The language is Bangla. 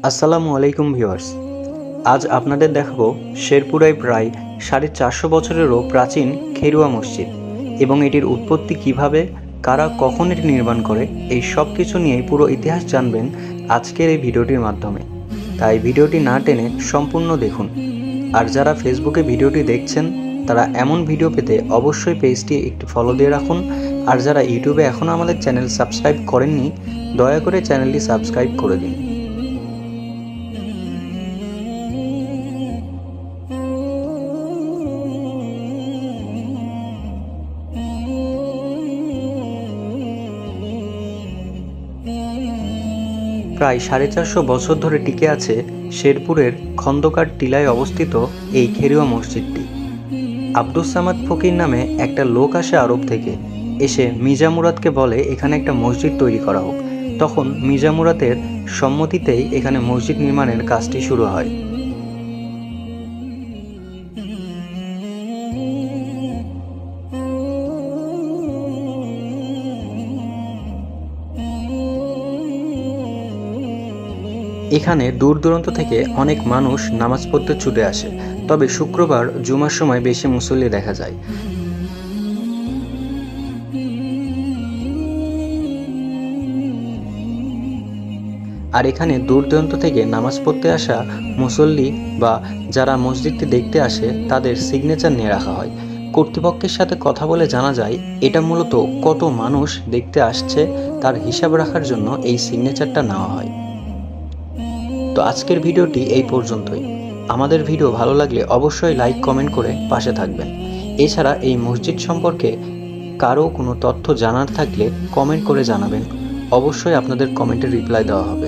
আসসালামু আলাইকুম ভিউয়ার্স। আজ আপনাদের দেখাবো শেরপুরায় প্রায় 450 বছরেরও প্রাচীন খেরুয়া মসজিদ এবং এটির উৎপত্তি কিভাবে, কারা কখন এটি নির্মাণ করে, এই সব কিছু নিয়েই পুরো ইতিহাস জানবেন আজকের এই ভিডিওটির মাধ্যমে। তাই ভিডিওটি না টেনে সম্পূর্ণ দেখুন। আর যারা ফেসবুকে ভিডিওটি দেখছেন তারা এমন ভিডিও পেতে অবশ্যই পেজটি একটু ফলো দিয়ে রাখুন। আর যারা ইউটিউবে এখনও আমাদের চ্যানেল সাবস্ক্রাইব করেননি দয়া করে চ্যানেলটি সাবস্ক্রাইব করে দিন। প্রায় 450 বছর ধরে টিকে আছে শেরপুরের খন্দকার টিলায় অবস্থিত এই খেরুয়া মসজিদটি। আব্দুস সামাদ ফকির নামে একটা লোক আসে আরব থেকে, এসে মির্জা মুরাদকে বলে এখানে একটা মসজিদ তৈরি করা হোক। তখন মির্জা মুরাদের সম্মতিতেই এখানে মসজিদ নির্মাণের কাজটি শুরু হয়। এখানে দূর দূরান্ত থেকে অনেক মানুষ নামাজ পড়তে ছুটে আসে, তবে শুক্রবার জুমার সময় বেশি মুসল্লি দেখা যায়। আর এখানে দূর দূরান্ত থেকে নামাজ পড়তে আসা মুসল্লি বা যারা মসজিদটি দেখতে আসে তাদের সিগনেচার নিয়ে রাখা হয়। কর্তৃপক্ষের সাথে কথা বলে জানা যায় এটা মূলত কত মানুষ দেখতে আসছে তার হিসাব রাখার জন্য এই সিগনেচারটা নেওয়া হয়। তো আজকের ভিডিওটি এই পর্যন্তই। আমাদের ভিডিও ভালো লাগলে অবশ্যই লাইক কমেন্ট করে পাশে থাকবেন। এছাড়া এই মসজিদ সম্পর্কে কারো কোনো তথ্য জানার থাকলে কমেন্ট করে জানাবেন, অবশ্যই আপনাদের কমেন্টের রিপ্লাই দেওয়া হবে।